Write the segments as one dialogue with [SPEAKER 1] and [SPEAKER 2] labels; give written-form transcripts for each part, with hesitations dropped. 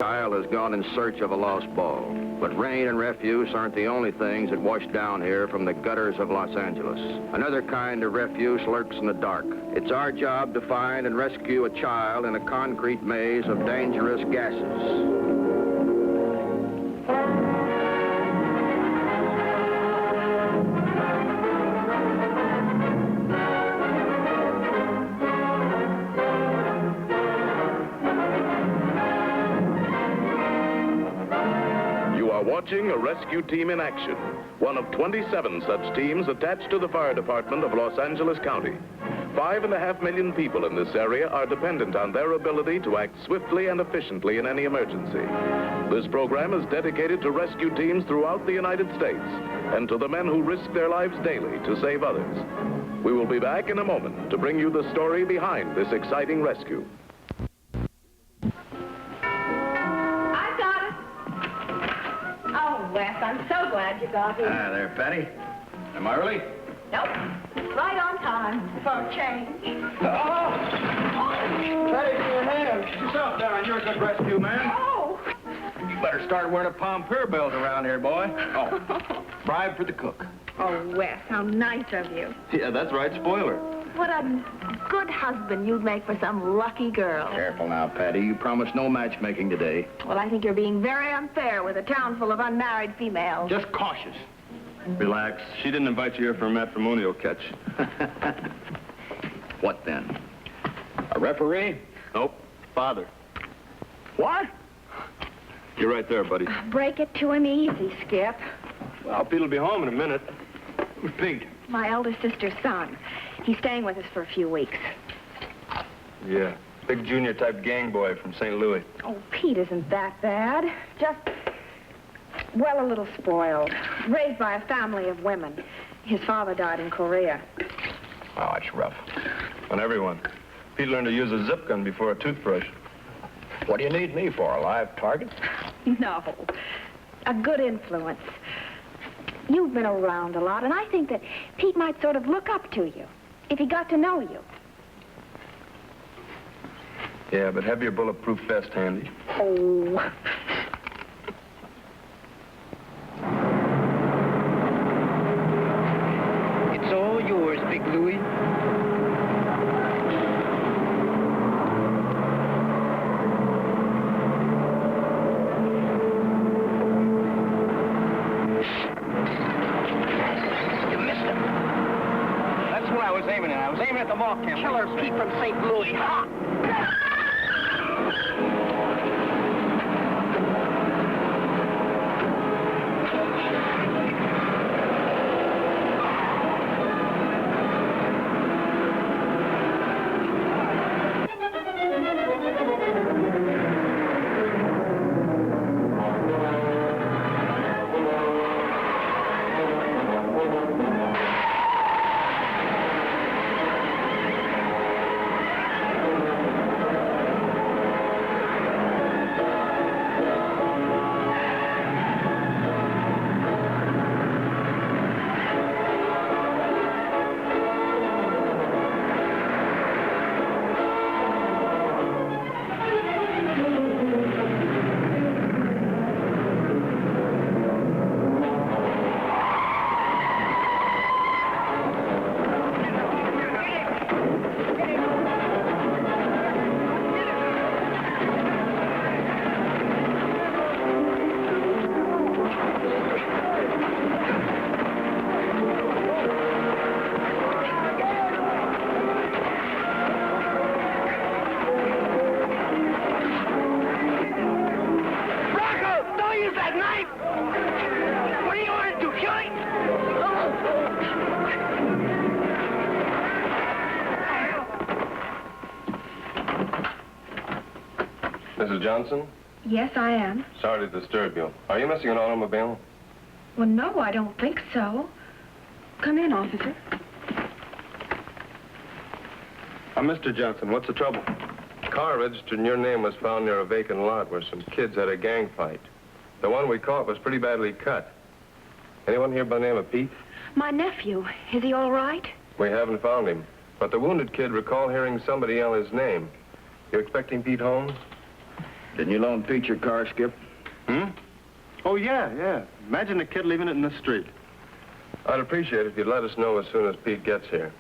[SPEAKER 1] Kyle has gone in search of a lost ball. But rain and refuse aren't the only things that wash down here from the gutters of Los Angeles. Another kind of refuse lurks in the dark. It's our job to find and rescue a child in a concrete maze of dangerous gases.
[SPEAKER 2] Watching a rescue team in action, one of 27 such teams attached to the fire department of Los Angeles County. 5.5 million people in this area are dependent on their ability to act swiftly and efficiently in any emergency. This program is dedicated to rescue teams throughout the United States and to the men who risk their lives daily to save others. We will be back in a moment to bring you the story behind this exciting rescue.
[SPEAKER 3] Wes, I'm so glad you got here.
[SPEAKER 1] Ah, there, Patty. Am I early?
[SPEAKER 3] Nope. Right on time for a change.
[SPEAKER 1] Oh! Patty, for your hand. Get yourself down. You're a good rescue man.
[SPEAKER 3] Oh!
[SPEAKER 1] You better start wearing a Pompier belt around here, boy. Oh, bribe for the cook.
[SPEAKER 3] Oh, Wes, how nice of you.
[SPEAKER 1] Yeah, that's right. Spoiler.
[SPEAKER 3] What a good husband you'd make for some lucky girl.
[SPEAKER 1] Careful now, Patty. You promised no matchmaking today.
[SPEAKER 3] Well, I think you're being very unfair with a town full of unmarried females.
[SPEAKER 1] Just cautious.
[SPEAKER 4] Relax. She didn't invite you here for a matrimonial catch.
[SPEAKER 1] What then? A referee?
[SPEAKER 4] Nope. Father.
[SPEAKER 1] What?
[SPEAKER 4] You're right there, buddy.
[SPEAKER 3] Break it to him easy, Skip.
[SPEAKER 4] Well, Pete'll be home in a minute. Who's Pete?
[SPEAKER 3] My eldest sister's son. He's staying with us for a few weeks.
[SPEAKER 4] Yeah. Big junior-type gang boy from St. Louis.
[SPEAKER 3] Oh, Pete isn't that bad. Just, well, a little spoiled. Raised by a family of women. His father died in Korea.
[SPEAKER 4] Oh, it's rough. On everyone. Pete learned to use a zip gun before a toothbrush.
[SPEAKER 1] What do you need me for, a live target?
[SPEAKER 3] No. A good influence. You've been around a lot, and I think that Pete might sort of look up to you if he got to know you.
[SPEAKER 4] Yeah, but have your bulletproof vest handy.
[SPEAKER 3] Oh.
[SPEAKER 5] It's all yours, Big Louie.
[SPEAKER 1] I was aiming at the ball camp.
[SPEAKER 5] Killer Pete from St. Louis. Ha!
[SPEAKER 4] Mrs. Johnson?
[SPEAKER 3] Yes, I am.
[SPEAKER 4] Sorry to disturb you. Are you missing an automobile?
[SPEAKER 3] Well, no, I don't think so. Come in, officer.
[SPEAKER 4] Mr. Johnson, what's the trouble? A car registered in your name was found near a vacant lot where some kids had a gang fight. The one we caught was pretty badly cut. Anyone here by the name of Pete?
[SPEAKER 3] My nephew. Is he all right?
[SPEAKER 4] We haven't found him. But the wounded kid recalled hearing somebody yell his name. You expecting Pete home?
[SPEAKER 1] Didn't you loan Pete your car, Skip?
[SPEAKER 4] Oh, yeah. Imagine a kid leaving it in the street. I'd appreciate it if you'd let us know as soon as Pete gets here.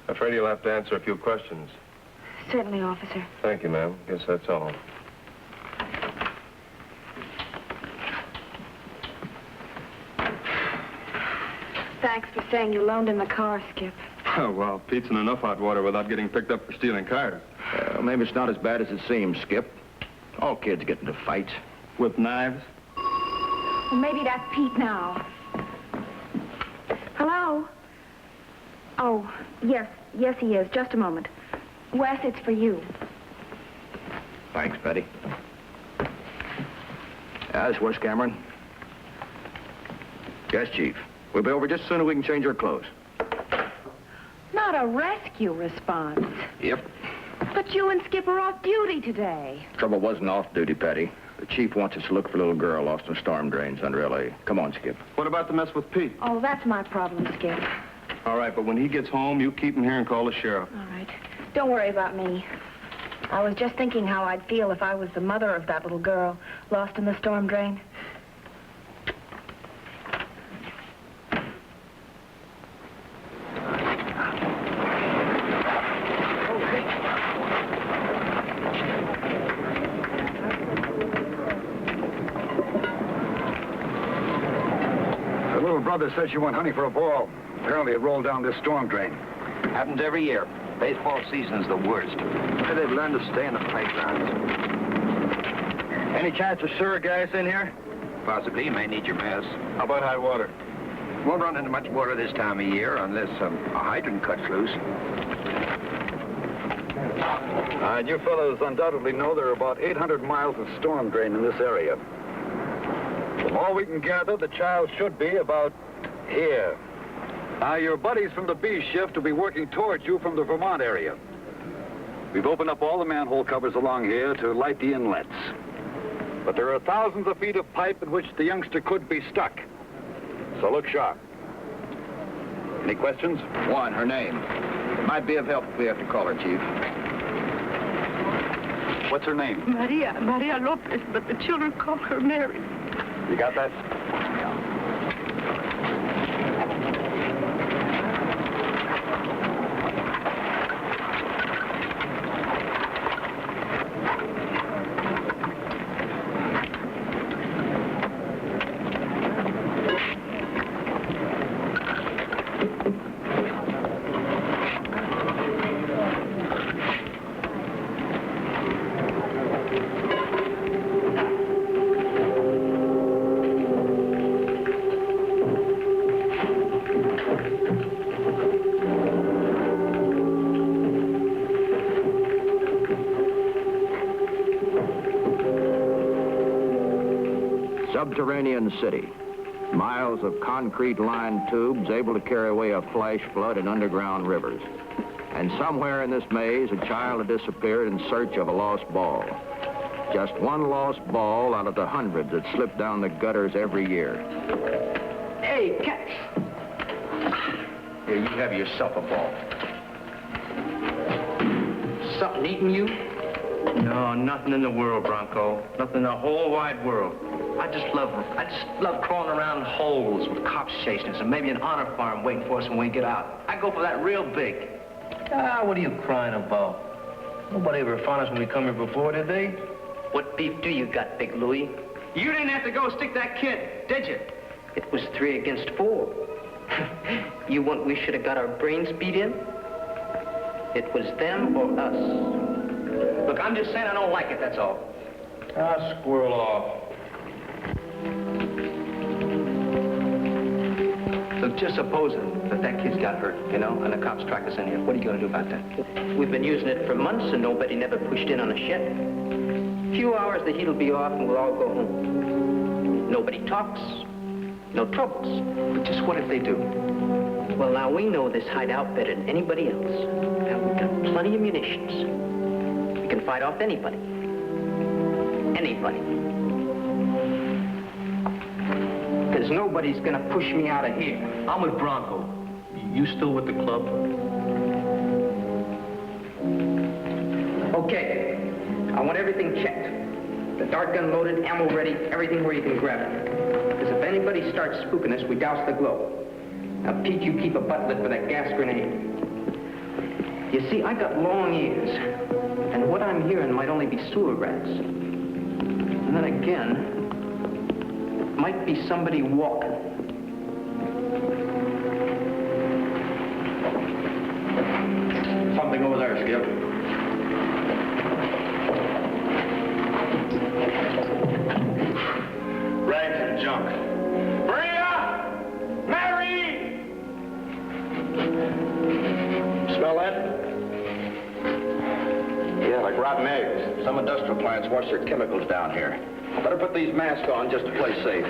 [SPEAKER 4] Afraid he'll have to answer a few questions.
[SPEAKER 3] Certainly, officer.
[SPEAKER 4] Thank you, ma'am. Guess that's all.
[SPEAKER 3] Thanks for saying you loaned him the car, Skip.
[SPEAKER 4] Oh, well, Pete's in enough hot water without getting picked up for stealing cars.
[SPEAKER 1] Maybe it's not as bad as it seems, Skip. All kids get into fights.
[SPEAKER 4] With knives?
[SPEAKER 3] Well, maybe that's Pete now. Hello? Oh, yes, he is. Just a moment. Wes, it's for you.
[SPEAKER 1] Thanks, Betty. This Wes Cameron. Yes, Chief. We'll be over just as soon as we can change our clothes.
[SPEAKER 3] Not a rescue response.
[SPEAKER 1] Yep.
[SPEAKER 3] But you and Skip are off duty today.
[SPEAKER 1] Trouble wasn't off duty, Patty. The chief wants us to look for a little girl lost in storm drains under L.A. Come on, Skip.
[SPEAKER 4] What about the mess with Pete?
[SPEAKER 3] Oh, that's my problem, Skip.
[SPEAKER 4] All right, but when he gets home, you keep him here and call the sheriff.
[SPEAKER 3] All right. Don't worry about me. I was just thinking how I'd feel if I was the mother of that little girl lost in the storm drain.
[SPEAKER 6] Brother said she went hunting for a ball. Apparently it rolled down this storm drain.
[SPEAKER 7] Happens every year. Baseball season's the worst.
[SPEAKER 6] They've learned to stay in the playgrounds.
[SPEAKER 7] Any chance of sewer gas in here? Possibly. You may need your mess.
[SPEAKER 4] How about high water?
[SPEAKER 7] Won't run into much water this time of year unless a hydrant cuts loose.
[SPEAKER 6] And you fellows undoubtedly know there are about 800 miles of storm drain in this area. From all we can gather, the child should be about here. Now, your buddies from the B shift will be working towards you from the Vermont area. We've opened up all the manhole covers along here to light the inlets. But there are thousands of feet of pipe in which the youngster could be stuck. So look sharp. Any questions?
[SPEAKER 1] One, her name. It might be of help if we have to call her, Chief.
[SPEAKER 6] What's her name?
[SPEAKER 8] Maria Lopez, but the children call her Mary.
[SPEAKER 6] You got that?
[SPEAKER 1] Subterranean city. Miles of concrete-lined tubes able to carry away a flash flood in underground rivers. And somewhere in this maze, a child had disappeared in search of a lost ball. Just one lost ball out of the hundreds that slip down the gutters every year.
[SPEAKER 5] Hey, catch.
[SPEAKER 1] Here, you have yourself a ball.
[SPEAKER 5] Something eating you?
[SPEAKER 9] No, nothing in the world, Bronco. Nothing in the whole wide world. I just love crawling around in holes with cops chasing us and maybe an honor farm waiting for us when we get out. I go for that real big. Ah, what are you crying about? Nobody ever found us when we come here before, did they?
[SPEAKER 5] What beef do you got, Big Louie?
[SPEAKER 9] You didn't have to go stick that kid, did you?
[SPEAKER 5] It was 3 against 4. You want we should have got our brains beat in? It was them or us.
[SPEAKER 9] Look, I'm just saying I don't like it, that's all. Ah, squirrel off. So just supposing that kid's got hurt, you know, and the cops track us in here. What are you going to do about that?
[SPEAKER 5] We've been using it for months and nobody never pushed in on a shed. A few hours, the heat'll be off and we'll all go home. Nobody talks, no troubles.
[SPEAKER 9] But just what if they do?
[SPEAKER 5] Well, now we know this hideout better than anybody else. And we've got plenty of munitions. We can fight off anybody. Anybody. Because nobody's gonna push me out of here.
[SPEAKER 9] I'm with Bronco. You still with the club?
[SPEAKER 5] Okay. I want everything checked. The dart gun loaded, ammo ready, everything where you can grab it. Because if anybody starts spooking us, we douse the glow. Now, Pete, you keep a butt lit for that gas grenade. You see, I got long ears, and what I'm hearing might only be sewer rats. And then again, might be somebody walking.
[SPEAKER 9] Something over there, Skip. Rags and junk. Maria! Mary! Smell that? Yeah, like rotten eggs. Some industrial plants wash their chemicals down here. Better put these masks on just to play safe.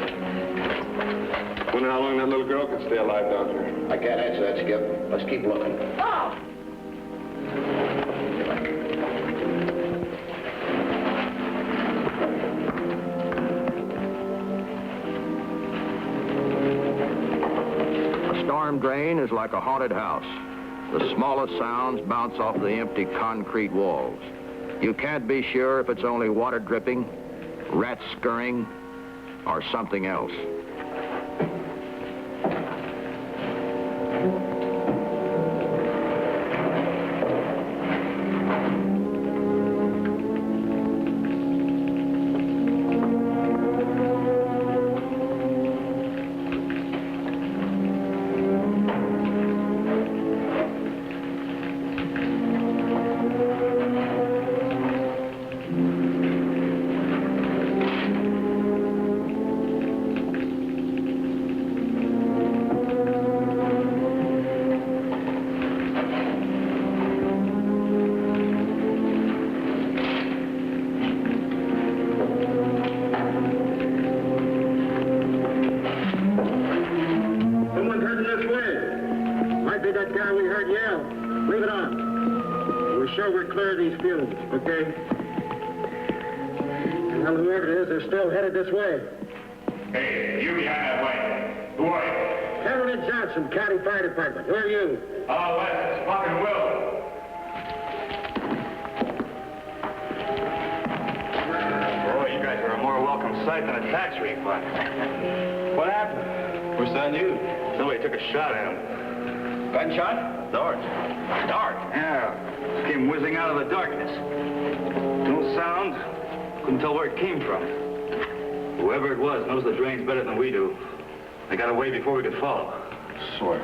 [SPEAKER 4] Wonder how long that little girl could stay alive down here.
[SPEAKER 1] I can't answer that, Skip. Let's keep looking.
[SPEAKER 3] Oh!
[SPEAKER 1] A storm drain is like a haunted house. The smallest sounds bounce off the empty concrete walls. You can't be sure if it's only water dripping, rats scurrying, or something else.
[SPEAKER 10] Okay? Well, whoever it is, they're still headed this way.
[SPEAKER 9] Hey, you behind that light. Who are you?
[SPEAKER 10] Cameron Johnson, County Fire Department. Who are you?
[SPEAKER 9] Oh, Wes, it's fucking Will. Boy, you guys are a more welcome sight than a tax refund. What happened?
[SPEAKER 4] Where's that news?
[SPEAKER 9] Somebody took a shot at him. Gunshot? Dart. Dart? Yeah. Came whizzing out of the darkness. No sound. Couldn't tell where it came from. Whoever it was knows the drains better than we do. They got away before we could follow. Swear.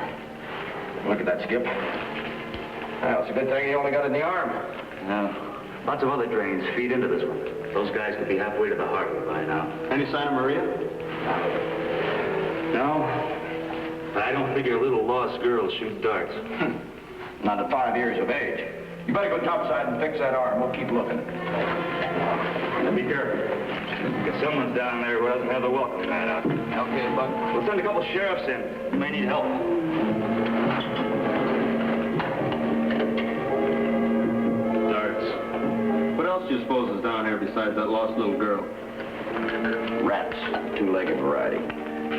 [SPEAKER 9] Look at that, Skip. Well, it's a good thing he only got it in the arm. Yeah. Lots of other drains feed into this one. Those guys could be halfway to the harbor by now. Any sign of Maria? No. I don't figure little lost girls shoot darts. Not at 5 years of age. You better go topside and fix that arm. We'll keep looking. And be careful. Because someone's down there who doesn't have the welcome mat out. Okay, Buck. We'll send a couple sheriffs in. You may need help.
[SPEAKER 4] Darts. What else do you suppose is down here besides that lost little girl?
[SPEAKER 1] Rats, two-legged variety.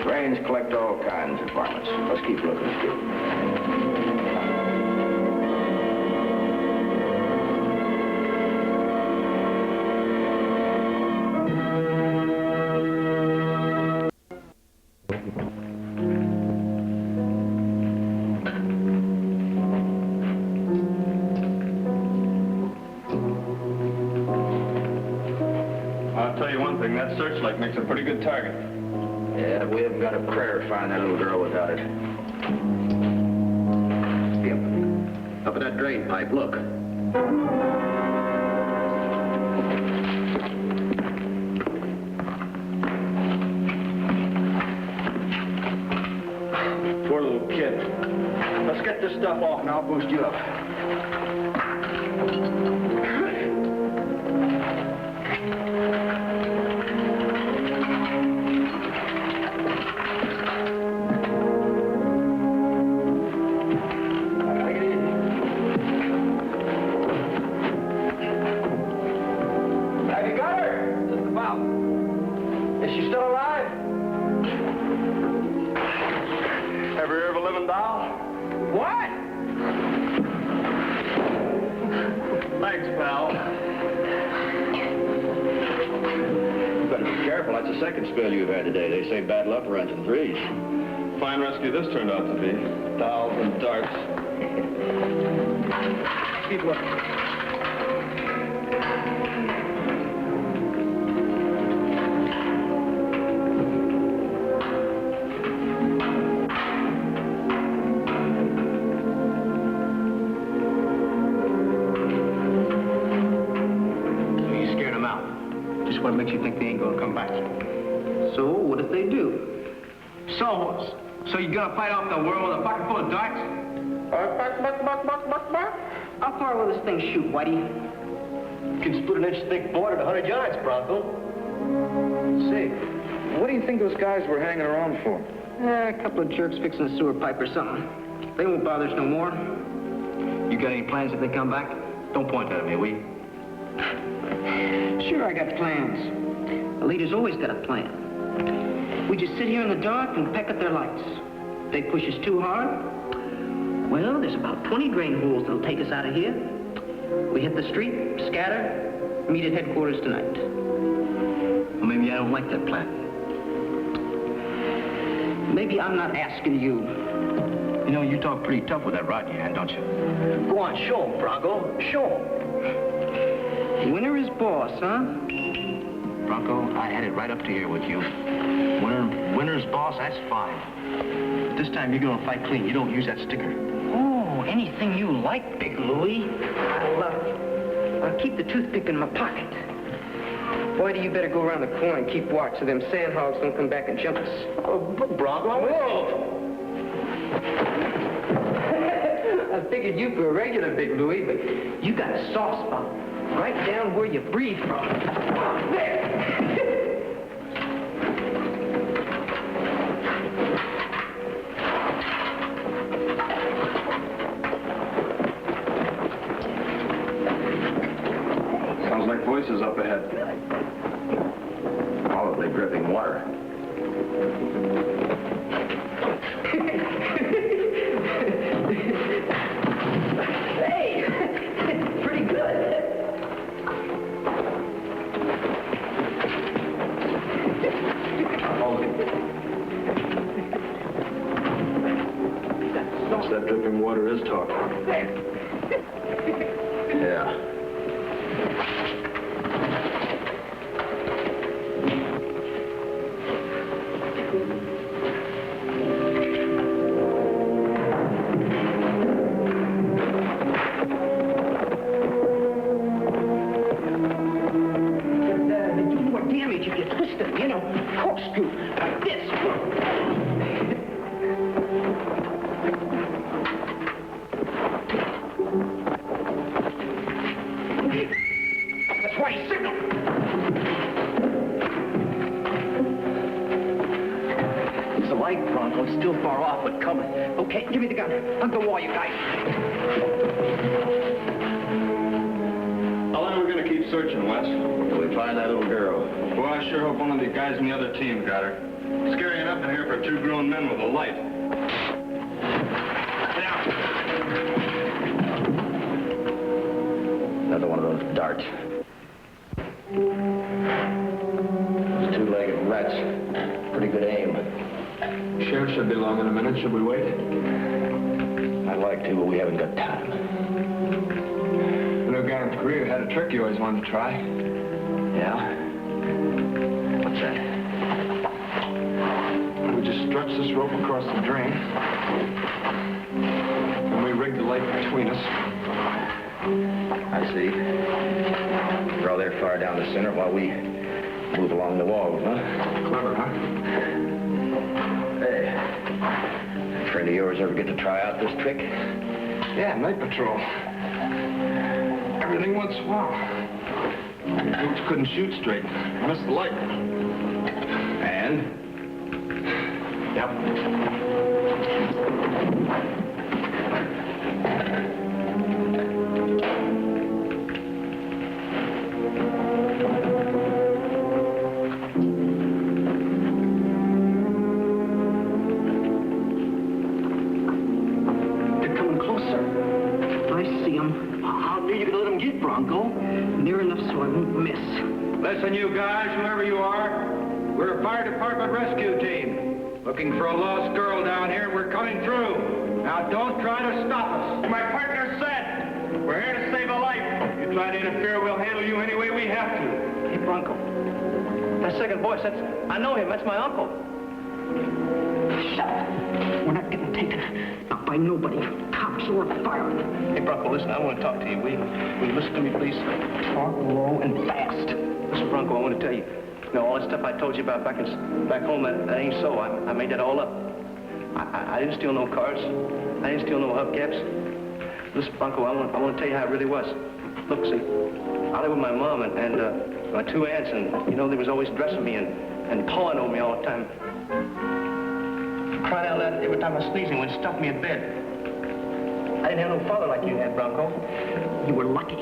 [SPEAKER 1] Drains collect all kinds of varmints. Let's keep looking, Skip.
[SPEAKER 4] I'll tell you one thing, that searchlight makes a pretty good target.
[SPEAKER 1] Yeah, we haven't got a prayer to find that little girl without it. Skip, up at that drain pipe, look.
[SPEAKER 9] Poor little kid. Let's get this stuff off and I'll boost you up. Thanks, pal.
[SPEAKER 1] careful. That's the second spill you've had today. They say bad luck runs in threes.
[SPEAKER 4] Fine rescue this turned out to be. Towels and darts.
[SPEAKER 5] Keep looking.
[SPEAKER 9] What makes you think they ain't gonna come back?
[SPEAKER 5] So, what if they do?
[SPEAKER 9] So you gonna fight off the world with a bucket full of darts?
[SPEAKER 5] How far will this thing shoot, Whitey?
[SPEAKER 9] You can split an inch thick board at 100 yards, Bronco.
[SPEAKER 5] Say,
[SPEAKER 7] What do you think those guys were hanging around for?
[SPEAKER 5] a couple of jerks fixing a sewer pipe or something. They won't bother us no more.
[SPEAKER 9] You got any plans if they come back? Don't point that at me, will you?
[SPEAKER 5] Sure, I got plans. The leader's always got a plan. We just sit here in the dark and peck at their lights. If they push us too hard, well, there's about 20 drain holes that'll take us out of here. We hit the street, scatter, meet at headquarters tonight.
[SPEAKER 9] Well, maybe I don't like that plan.
[SPEAKER 5] Maybe I'm not asking you.
[SPEAKER 9] You know, you talk pretty tough with that rod in your hand, don't you? Go on, show 'em, Bronco. Show 'em.
[SPEAKER 5] Winner is boss, huh?
[SPEAKER 9] Bronco, I had it right up to here with you. Winner's boss, that's fine. But this time you're gonna fight clean. You don't use that sticker.
[SPEAKER 5] Oh, anything you like, Big Louie. I'll keep the toothpick in my pocket. Boy, do you better go around the corner and keep watch so them sandhogs don't come back and jump us.
[SPEAKER 9] Oh, Bronco, whoa!
[SPEAKER 5] I figured you for a regular Big Louie, but you got a soft spot. Right down where you breathe from. There!
[SPEAKER 4] Sounds like voices up ahead.
[SPEAKER 1] Probably dripping water.
[SPEAKER 5] Hey! Pretty good.
[SPEAKER 4] That dripping water is talking.
[SPEAKER 1] Yeah.
[SPEAKER 5] They do more damage if you twist them, you know, corkscrew, like this. That's why he signaled.
[SPEAKER 9] It's a light, Bronco. It's still far off, but coming.
[SPEAKER 5] Okay, give me the gun. Hug the wall, you guys.
[SPEAKER 4] How long are we going to keep searching, Wes?
[SPEAKER 1] Till we find that little girl.
[SPEAKER 4] Boy, I sure hope one of the guys in the other team got her. Scary enough in here for two grown men with a light.
[SPEAKER 1] Another one of those darts. Those two-legged rats. Pretty good aim.
[SPEAKER 4] Sheriff should be along in a minute. Should we wait?
[SPEAKER 1] I'd like to, but we haven't got time.
[SPEAKER 4] The new guy in Korea had a trick he always wanted to try.
[SPEAKER 1] Yeah? What's that?
[SPEAKER 4] We just stretch this rope across the drain. And we rig the light between us.
[SPEAKER 1] I see. Throw their far down the center while we move along the walls, huh?
[SPEAKER 4] Clever, huh?
[SPEAKER 1] Hey, a friend of yours ever get to try out this trick?
[SPEAKER 4] Yeah, night patrol. Everything went swell. Boots couldn't shoot straight. Missed the light.
[SPEAKER 1] And?
[SPEAKER 4] Yep.
[SPEAKER 5] They're coming closer. I see them.
[SPEAKER 9] How near you gonna let them get, Bronco?
[SPEAKER 5] Near enough so I won't miss.
[SPEAKER 4] Listen, you guys, whoever you are,
[SPEAKER 7] We're a fire department rescue team. Looking for a lost girl down here, and we're coming through. Now, don't try to stop us.
[SPEAKER 9] My partner said, we're here to save a life. You try to interfere, we'll handle you any way we have to.
[SPEAKER 5] Hey, Bronco. That second voice, I know him. That's my uncle. Shut up. We're not getting taken. Not by nobody. Cops or firemen.
[SPEAKER 9] Hey, Bronco, listen, I want to talk to you. Will you listen to me, please?
[SPEAKER 5] Talk low and fast.
[SPEAKER 9] Listen, Bronco, I want to tell you. You know, all that stuff I told you about back home, that ain't so. I made that all up. I didn't steal no cars. I didn't steal no hubcaps. Listen, Bronco, I want to tell you how it really was. Look, see, I lived with my mom and my two aunts, and, you know, they was always dressing me and pawing on me all the time. Crying out loud every time I was sneezing when it stuffed me in bed. I didn't have no father like you had, Bronco.
[SPEAKER 5] You were lucky.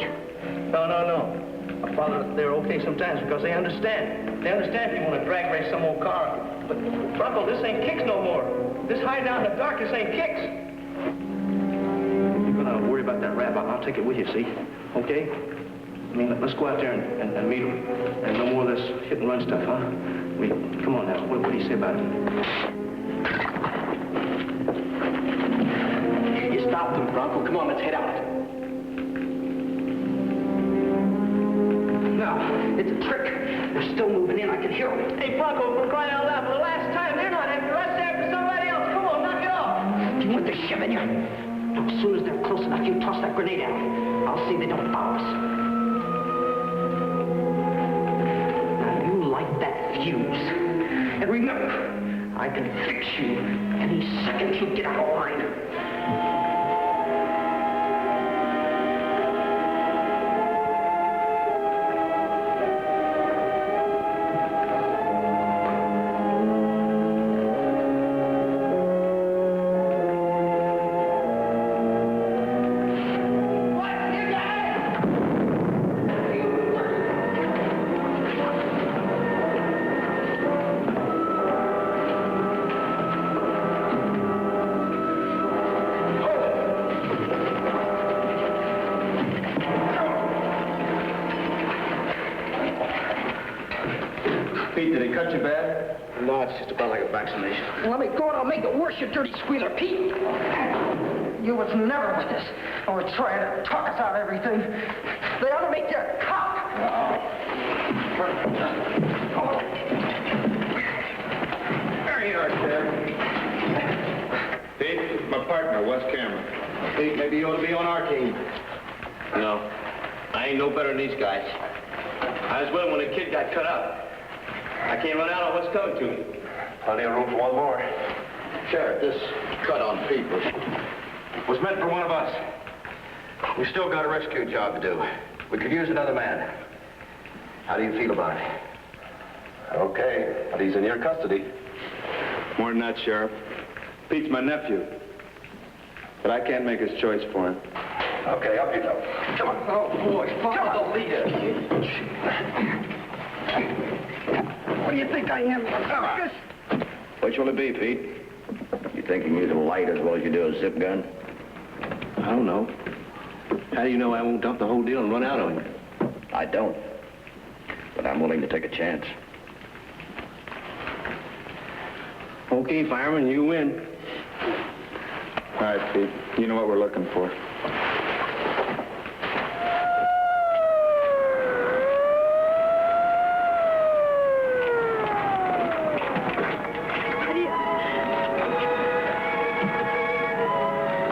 [SPEAKER 9] No. My father, they're okay sometimes because they understand. They understand if you want to drag race some old car. But, Bronco, this ain't kicks no more. This hideout in the dark, this ain't kicks. If you're going to worry about that rap, I'll take it with you, see? Okay? I mean, let's go out there and meet him. And no more of this hit and run stuff, huh? Come on now. What do you say about it?
[SPEAKER 5] You stopped them, Bronco. Come on, let's head out. No, it's a trick. They're still moving in. I can hear them.
[SPEAKER 9] Hey, Bronco, we're crying out loud for the last time. They're not after us. They're after somebody else. Come on, knock it off.
[SPEAKER 5] Do you want the shove in you? Now, as soon as they're close enough, you toss that grenade out. I'll see they don't follow us. Now, you light that fuse. And remember, I can fix you any second you get out of line.
[SPEAKER 7] Did he cut you bad?
[SPEAKER 9] No, it's just about like a vaccination.
[SPEAKER 5] Let me go and I'll make it worse, you dirty squealer, Pete. You was never with us. Or trying to talk us out of everything. They ought to make you a cop.
[SPEAKER 7] There you are, Sheriff. Pete, my partner, Wes Cameron.
[SPEAKER 9] Pete, maybe you ought to be on our team. No, I ain't no better than these guys. I was with him when the kid got cut up. I can't run out on what's coming to me.
[SPEAKER 7] Plenty of room for one more.
[SPEAKER 1] Sheriff, this cut on Pete was meant for one of us. We still got a rescue job to do. We could use another man. How do you feel about it?
[SPEAKER 7] Okay, but he's in your custody.
[SPEAKER 4] More than that, Sheriff. Pete's my nephew. But I can't make his choice for him.
[SPEAKER 7] Okay, up you go.
[SPEAKER 5] Come on. Oh, boy. Follow the leader. What do you think I am?
[SPEAKER 1] Which will it be, Pete? You think you can use a light as well as you do a zip gun?
[SPEAKER 9] I don't know. How do you know I won't dump the whole deal and run out on you?
[SPEAKER 1] I don't. But I'm willing to take a chance.
[SPEAKER 9] Okay, fireman, you win.
[SPEAKER 4] All right, Pete. You know what we're looking for.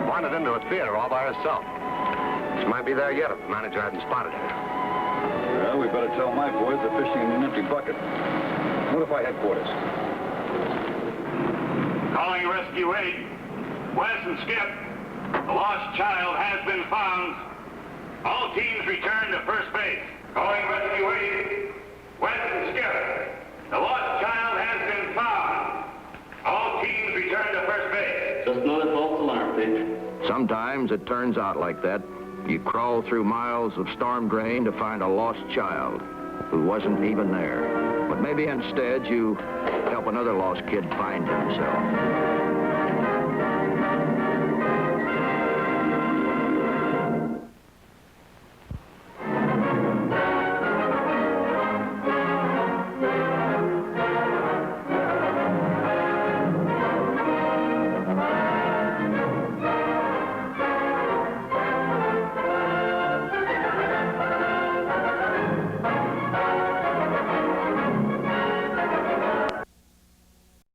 [SPEAKER 1] Wandered into a theater all by herself. She might be there yet if the manager hadn't spotted her.
[SPEAKER 6] Well, we better tell my boys they're fishing in an empty bucket. Notify headquarters.
[SPEAKER 11] Calling Rescue 8. Wes and Skip. The lost child has been found. All teams return to first base. Calling Rescue 8. Wes and Skip. The lost child has been found. All teams return to first base.
[SPEAKER 7] Just another false alarm, Pete.
[SPEAKER 1] Sometimes it turns out like that. You crawl through miles of storm drain to find a lost child who wasn't even there. But maybe instead you help another lost kid find himself.